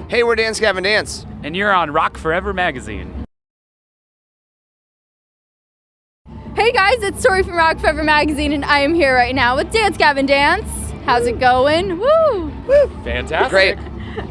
Hey, we're Dance Gavin Dance. And you're on Rock Forever Magazine. Hey guys, it's Tori from Rock Forever Magazine, and I am here right now with Dance Gavin Dance. How's it going? Woo! Fantastic. Great.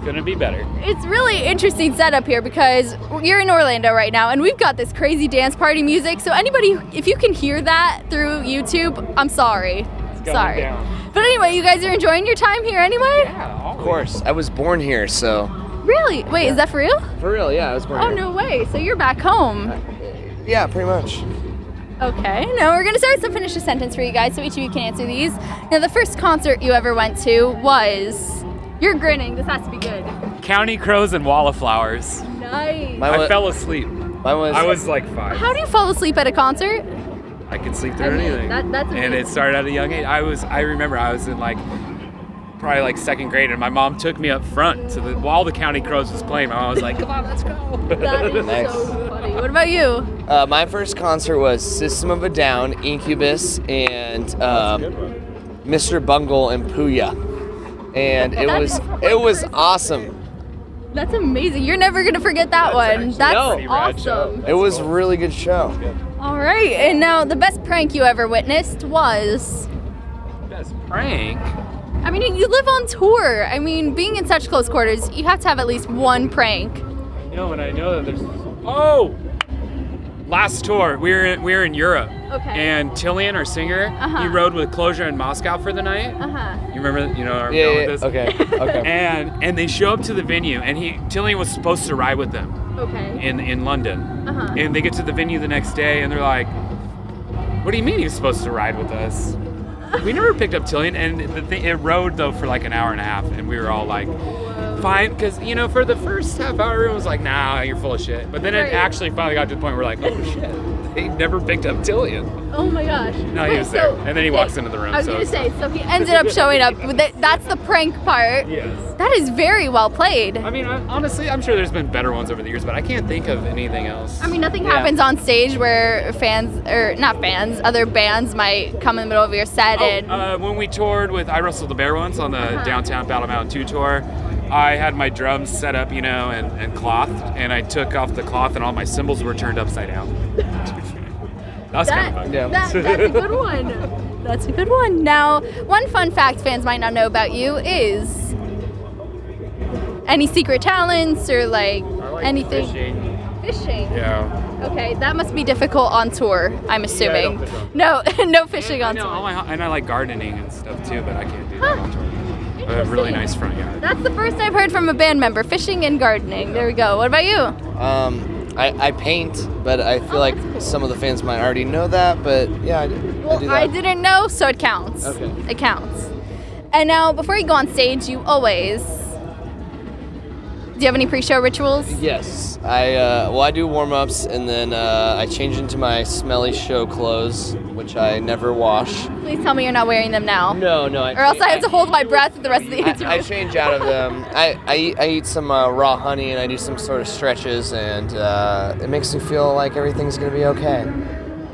Couldn't be better. It's really interesting setup here because you're in Orlando right now, and we've got this crazy dance party music. So anybody, if you can hear that through YouTube, I'm sorry. It's going Sorry. down. But anyway, you guys are enjoying your time here anyway? Yeah, always. Of course, I was born here, so. Really? Wait, is that for real? For real, yeah, I was born Oh, here. no way. So you're back home. Yeah, pretty much. Okay, now we're going to start with some finish a sentence for you guys so each of you can answer these. Now, the first concert you ever went to was... You're grinning. This has to be good. County Crows and Wallflowers. Nice. I fell asleep. I was like 5. How do you fall asleep at a concert? I could sleep through I mean, anything. that's and it amazing. started at a young age. I remember I was in probably 2nd grade, and my mom took me up front to while the County Crows was playing. My mom was like, "Come on, let's go." That is Nice. so funny. What about you? My first concert was System of a Down, Incubus, and Mr. Bungle and Puya. And it was awesome. That's amazing. You're never going to forget that one. actually That's a pretty rad show. awesome. It was a really good show. All right. And now the best prank you ever witnessed was... Best prank. I mean, you live on tour. I mean, being in such close quarters, you have to have at least one prank. You know, and I know that there's. Oh, last tour we were in Europe. Okay. And Tillian, our singer, Uh-huh. he rode with Closure in Moscow for the night. Uh-huh. You remember? You know, where I'm Yeah, going yeah, with this. okay, okay. And they show up to the venue, and Tillian was supposed to ride with them Okay. in London. Uh-huh. And they get to the venue the next day, and they're like, "What do you mean he was supposed to ride with us?" We never picked up Tillian, and it rode though for like an hour and a half, and we were all like, fine, because for the first half hour it was like, nah, you're full of shit. But then Right. it actually finally got to the point where we're like, oh shit, they never picked up Tillian. Oh my gosh. No, he Wait, was there, and then he walks into the room. I was so going to it's- say, so he ended up showing up. That's the prank part. Yes. That is very well played. I mean, honestly, I'm sure there's been better ones over the years, but I can't think of anything else. I mean, nothing Yeah. happens on stage where other bands might come in the middle of your set and... When we toured with I Wrestled the Bear once on the Downtown Battle Mountain 2 tour, I had my drums set up, and clothed, and I took off the cloth, and all my cymbals were turned upside down. That's kind of fun. Yeah. That's a good one. That's a good one. Now, one fun fact fans might not know about you is any secret talents or I like anything. Fishing. Yeah. Okay, that must be difficult on tour, I'm assuming. don't fish on No, no fishing on I know, tour. and I like gardening and stuff too, but I can't do that Huh. on tour. I have a really nice front yard. That's the first I've heard from a band member, fishing and gardening. There we go. What about you? I paint, but I feel like some of the fans might already know that, but yeah, I do that. I didn't know, so it counts. Okay. It counts. And now, before you go on stage, you always... Do you have any pre-show rituals? Yes, I do warm-ups, and then I change into my smelly show clothes, which I never wash. Please tell me you're not wearing them now. No. Or else I have to hold my breath for the rest of the interview. I change out of them. I eat some raw honey, and I do some sort of stretches, and it makes me feel like everything's gonna be okay.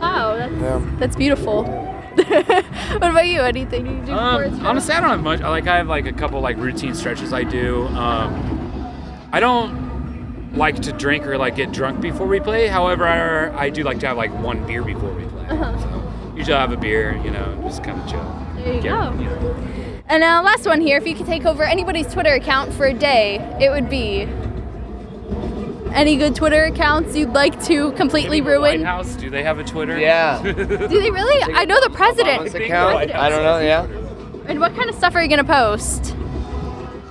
Wow, Yeah. that's beautiful. What about you? Anything you do before it's Honestly, I don't have much. I have like a couple like routine stretches I do. I don't like to drink or like get drunk before we play. However, I do like to have like one beer before we play. So usually I have a beer, just kind of chill. There you Yeah, go. And now, last one here. If you could take over anybody's Twitter account for a day, it would be... Any good Twitter accounts you'd like to completely Maybe the White ruin? House, do they have a Twitter? Yeah. Do they really? I know the president. Obama's account? I don't know. Yeah. And what kind of stuff are you going to post?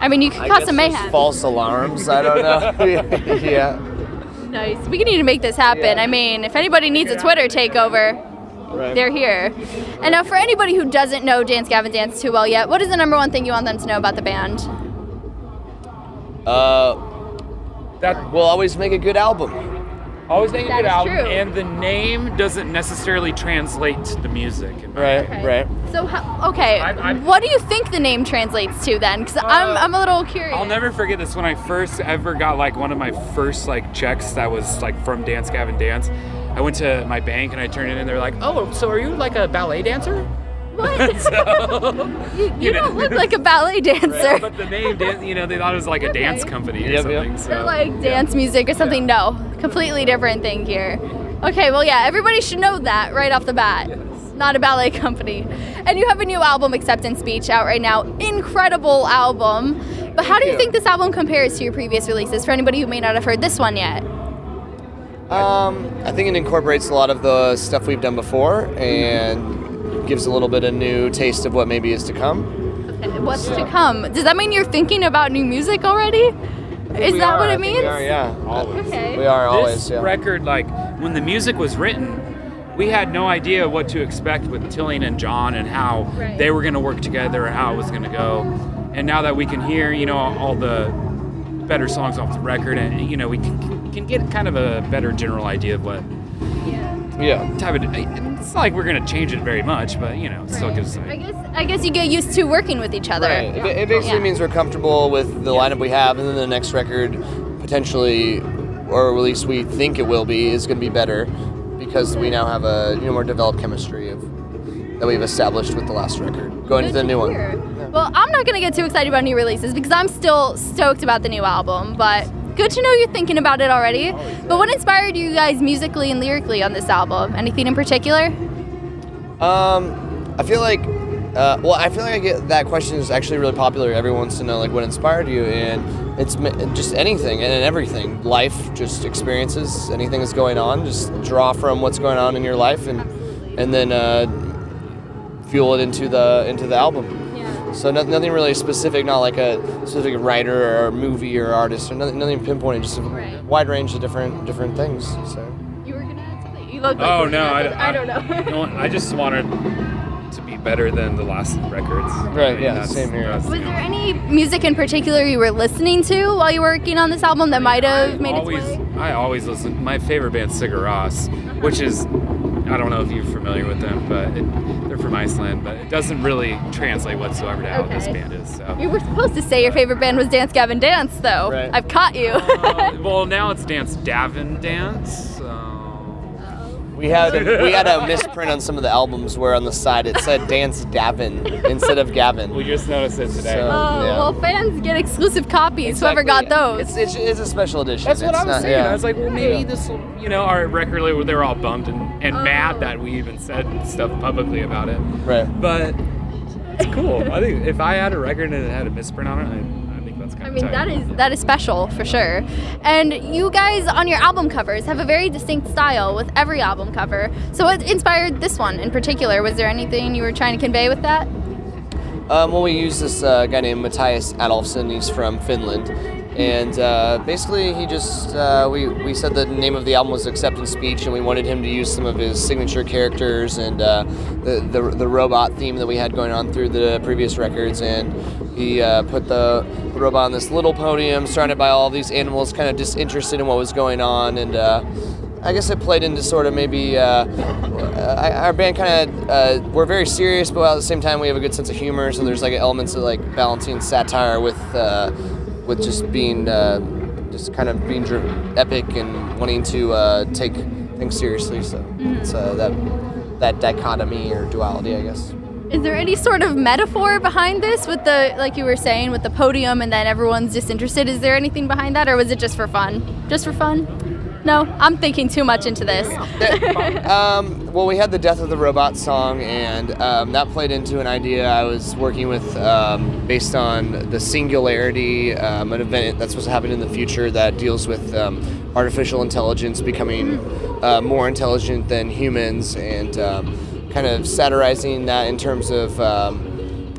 I mean, you could cause some there's mayhem. false alarms. I don't know. Yeah. Nice. We need to make this happen. Yeah. I mean, if anybody needs a Twitter takeover, Right. they're here. And now, for anybody who doesn't know Dance Gavin Dance too well yet, what is the number one thing you want them to know about the band? We'll always make a good album. Always make a That good is album, true. and the name doesn't necessarily translate to the music. Right. So, what do you think the name translates to then? Because I'm a little curious. I'll never forget this when I first ever got like one of my first like checks that was like from Dance Gavin Dance. I went to my bank and I turned it in and they're like, "Oh, so are you like a ballet dancer?" What? So, you don't look like a ballet dancer. right, but the name, they thought it was like a dance company or something. So, Or like dance music or something. No, completely different thing here. Okay, well, yeah, everybody should know that right off the bat. Not a ballet company. And you have a new album, Acceptance Speech, out right now. Incredible album. But how do you think this album compares to your previous releases for anybody who may not have heard this one yet? I think it incorporates a lot of the stuff we've done before and gives a little bit of new taste of what maybe is to come. What's to come? Does that mean you're thinking about new music already? Is that what it means? We are, yeah. Always. Okay. We are always, This yeah. record, like, when the music was written, we had no idea what to expect with Tillian and John and how Right. they were going to work together and how it was going to go. And now that we can hear, all the better songs off the record, and we can get kind of a better general idea of what Yeah. type of. It's not like we're going to change it very much, but it still gives. I guess you get used to working with each other. Right. It basically means we're comfortable with the lineup we have, and then the next record potentially, or at least we think it will be, is going to be better because we now have a more developed chemistry that we've established with the last record. Going to the new one. Well, I'm not going to get too excited about new releases because I'm still stoked about the new album, but good to know you're thinking about it already. But what inspired you guys musically and lyrically on this album? Anything in particular? I feel like I get that question is actually really popular. Everyone wants to know like what inspired you, and it's just anything and everything. Life, just experiences, anything that's going on. Just draw from what's going on in your life, and then fuel it into the album. So nothing really specific, not like a specific writer or movie or artist, or nothing pinpointed, just a wide range of different things. So. You were gonna add something. You look like Oh you were no, gonna add something. I don't know. I just wanted to be better than the last records. Right. Yeah. Same here. Was there any music in particular you were listening to while you were working on this album that might have made its way? I always listen. My favorite band's Sigur Rós, which is, I don't know if you're familiar with them, but they're from Iceland, but it doesn't really translate whatsoever to how this band is. So. You were supposed to say your favorite band was Dance Gavin Dance, though. Right. I've caught you. Well, now it's Dance Gavin Dance. We had a misprint on some of the albums where on the side it said Dance Davin instead of Gavin. We just noticed it today. So- Yeah. Well, fans get exclusive copies. Whoever got those. It's a special edition. That's what It's I was not- saying. yeah. I was like, well, maybe this will, our record label, they were all bummed and mad that we even said stuff publicly about it. Right. But it's cool. I think if I had a record and it had a misprint on it, I think that's kind I of mean, tight. that is special for sure. And you guys on your album covers have a very distinct style with every album cover. So what inspired this one in particular? Was there anything you were trying to convey with that? Well, we used this guy named Matthias Adolfsson. He's from Finland. And basically, he just, we said the name of the album was Acceptance Speech, and we wanted him to use some of his signature characters and the robot theme that we had going on through the previous records. And he put the robot on this little podium, surrounded by all these animals, kind of disinterested in what was going on. And I guess it played into sort of maybe our band kind of we're very serious, but at the same time we have a good sense of humor. So there's like elements of like balancing satire with just being just kind of being epic and wanting to take things seriously. So it's that dichotomy or duality, I guess. Is there any sort of metaphor behind this with the, like you were saying, with the podium and then everyone's disinterested? Is there anything behind that, or was it just for fun? Just for fun? No, I'm thinking too much into this. Well, we had the Death of the Robot song, and that played into an idea I was working with based on the Singularity, an event that's supposed to happen in the future that deals with artificial intelligence becoming more intelligent than humans, and kind of satirizing that in terms of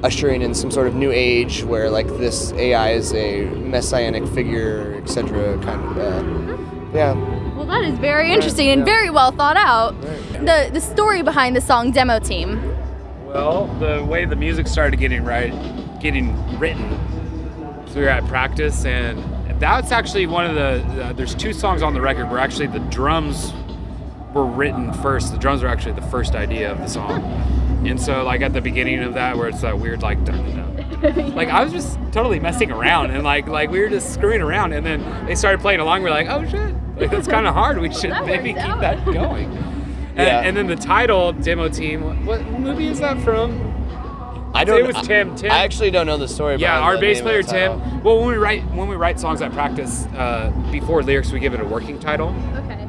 ushering in some sort of new age where like this AI is a messianic figure, etc. Kind of, yeah. Well, that is very interesting and very well thought out. The story behind the song Demo Team. Well, the way the music started getting written, so we were at practice, and that's actually one of there's two songs on the record where actually the drums were written first. The drums were actually the first idea of the song. And so like at the beginning of that where it's that weird like dun, dun, dun, like I was just totally messing around and like we were just screwing around, and then they started playing along. We're like, oh shit, like that's kind of hard. We should maybe keep that going. And then the title Demo Team. What movie is that from? It was Tim. Tim. I actually don't know the story. Yeah, behind our the bass name player of the title. Tim. Well, when we write songs at practice, before lyrics, we give it a working title. Okay.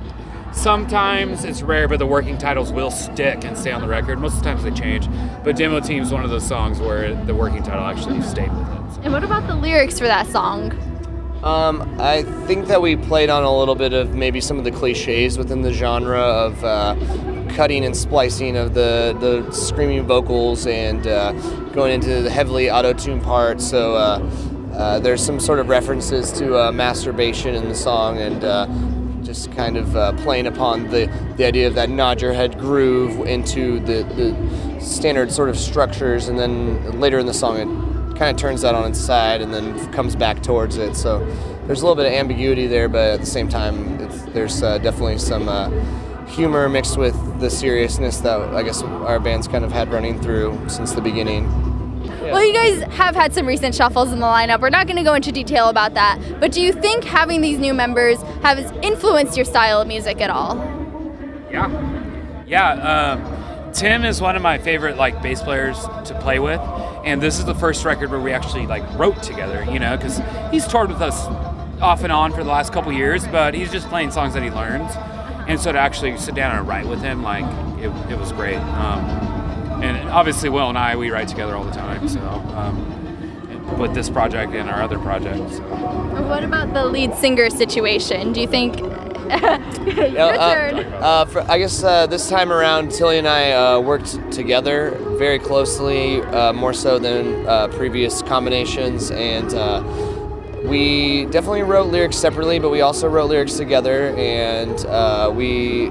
Sometimes it's rare, but the working titles will stick and stay on the record. Most of the times they change. But Demo Team's one of those songs where the working title actually stayed with it. So. And what about the lyrics for that song? I think that we played on a little bit of maybe some of the cliches within the genre of cutting and splicing of the screaming vocals and going into the heavily auto-tune part. So there's some sort of references to masturbation in the song and just kind of playing upon the idea of that nod your head groove into the standard sort of structures, and then later in the song it kind of turns that on its side and then comes back towards it. So there's a little bit of ambiguity there, but at the same time there's definitely some humor mixed with the seriousness that I guess our band's kind of had running through since the beginning. Yeah. Well, you guys have had some recent shuffles in the lineup. We're not going to go into detail about that, but do you think having these new members has influenced your style of music at all? Yeah. Tim is one of my favorite bass players to play with, and this is the first record where we actually wrote together. Because he's toured with us off and on for the last couple years, but he's just playing songs that he learns, and so to actually sit down and write with him, it was great. And obviously, Will and we write together all the time. So, with this project and our other projects. So. What about the lead singer situation? Do you think? Your turn. I guess this time around, Tilly and I worked together very closely, more so than previous combinations, and we definitely wrote lyrics separately, but we also wrote lyrics together, and we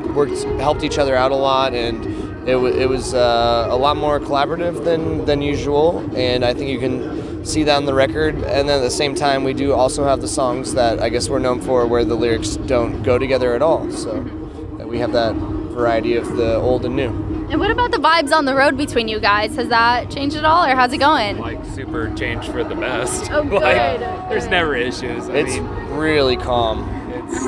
helped each other out a lot, and it was a lot more collaborative than usual, and I think you can see that on the record. And then at the same time, we do also have the songs that I guess we're known for where the lyrics don't go together at all. So we have that variety of the old and new. And what about the vibes on the road between you guys? Has that changed at all, or how's it going? Super changed for the best. Oh, good. There's never issues. It's really calm. It's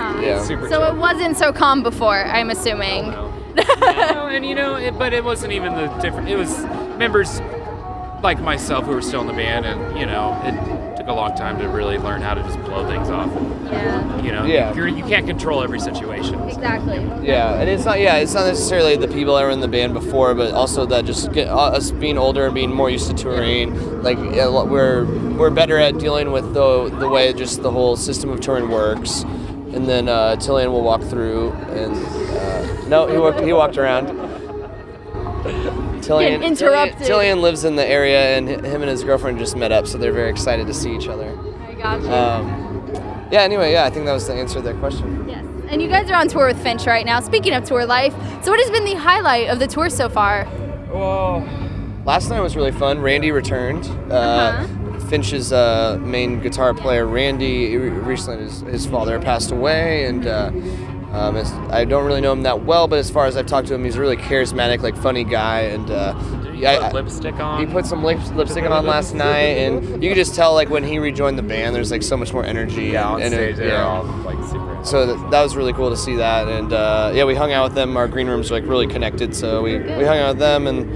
super So chill. it wasn't so calm before, I'm assuming. But it wasn't even the different. It was members like myself who were still in the band, and it took a long time to really learn how to just blow things off. Yeah. You can't control every situation. Exactly. Yeah, and it's not necessarily the people that were in the band before, but also that just us being older and being more used to touring. We're better at dealing with the way just the whole system of touring works. And then Tillian will walk through, and he walked around. Tillian lives in the area, and him and his girlfriend just met up, so they're very excited to see each other. I got you. I think that was the answer to that question. Yes. And you guys are on tour with Finch right now. Speaking of tour life, so what has been the highlight of the tour so far? Well, last night was really fun. Randy returned. Finch's main guitar player, Randy, recently his father passed away, and I don't really know him that well, but as far as I've talked to him, he's a really charismatic, funny guy, and Did he put lipstick on? He put some lipstick on last night, and you could just tell when he rejoined the band, there's so much more energy. Yeah, on stage they're all super. So that was really cool to see that, and we hung out with them. Our green room's really connected, so we hung out with them, and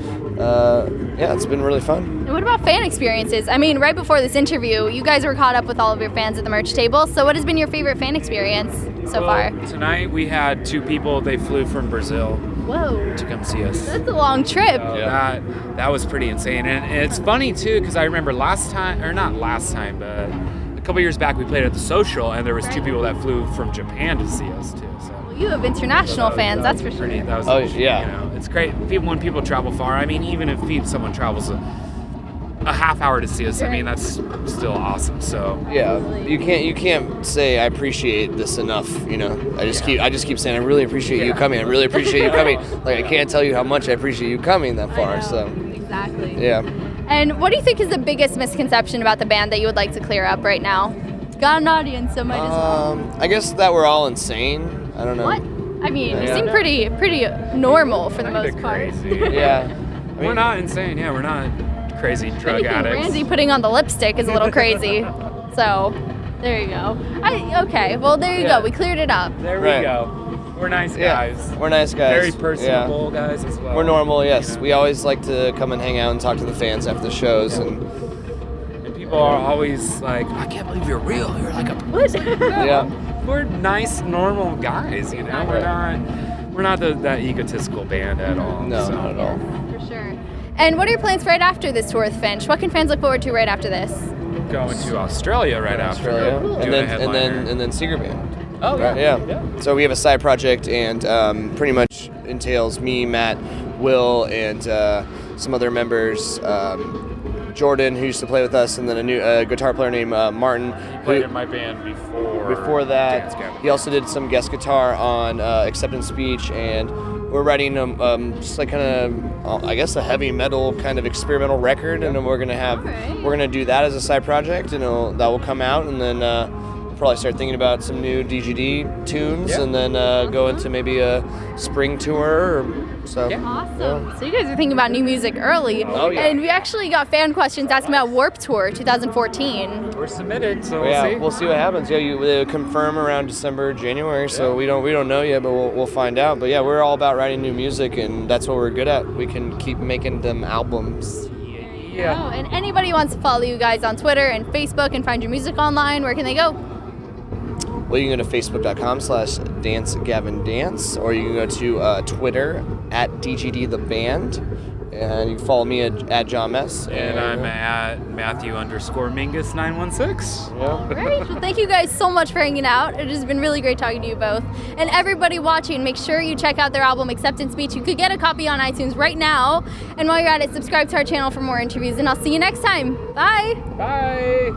it's been really fun. And what about fan experiences? I mean, right before this interview, you guys were caught up with all of your fans at the merch table, so what has been your favorite fan experience so far? Tonight we had two people, they flew from Brazil. Whoa. To come see us. That's a long trip. That was pretty insane. And it's funny, too, because I remember not last time, but a couple years back we played at the Social, and there was two people that flew from Japan to see us, too. So. Well, you have international fans, that's for sure. It's great. When people travel far, even if someone travels a half hour to see us, that's still awesome. So you can't say I appreciate this enough. I just keep saying I really appreciate you coming. I really appreciate you coming. I can't tell you how much I appreciate you coming that far. So exactly. Yeah. And what do you think is the biggest misconception about the band that you would like to clear up right now? Got an audience, so might as well. I guess that we're all insane. I don't know. What? You seem pretty normal for the most part. Crazy. We're not insane. We're not crazy drug addicts. Randy putting on the lipstick is a little crazy. So, there you go. Okay, well, there you go. We cleared it up. There we go. We're nice guys. Yeah, we're nice guys. Very personable guys as well. We're normal, yes. You know? We always like to come and hang out and talk to the fans after the shows. And people are always like, I can't believe you're real. You're like a person. yeah. We're nice, normal guys, you know? We're not that egotistical band at all. No, so. not at all. For sure. And what are your plans right after this tour with Finch? What can fans look forward to right after this? Going to Australia right after. Australia. Cool. And Doing a then headliner. and then Seeger Band. Oh, Right, yeah. So we have a side project, and pretty much entails me, Matt, Will, and some other members. Jordan, who used to play with us, and then a new guitar player named Martin. Played in my band before. Before that, Dance Gavin he also did some guest guitar on Acceptance Speech, and we're writing just like kind of, I guess, a heavy metal kind of experimental record, and then we're gonna do that as a side project, and that will come out, and then probably start thinking about some new DGD tunes, and then go into maybe a spring tour. So Awesome. So you guys are thinking about new music early. Oh, yeah. And we actually got fan questions asking about Warped Tour 2014. We're submitted, so we'll see what happens. Yeah, they confirm around December, January. So we don't know yet, but we'll find out. But yeah, we're all about writing new music, and that's what we're good at. We can keep making them albums. Yeah. Oh, and anybody wants to follow you guys on Twitter and Facebook and find your music online, where can they go? Well, you can go to facebook.com/Dance Gavin Dance, or you can go to Twitter @DGD the band, and you can follow me at John Mess. And I'm at Matthew_Mingus 916. Yeah. Great. Well, thank you guys so much for hanging out. It has been really great talking to you both. And everybody watching, make sure you check out their album Acceptance Speech. You could get a copy on iTunes right now. And while you're at it, subscribe to our channel for more interviews. And I'll see you next time. Bye. Bye.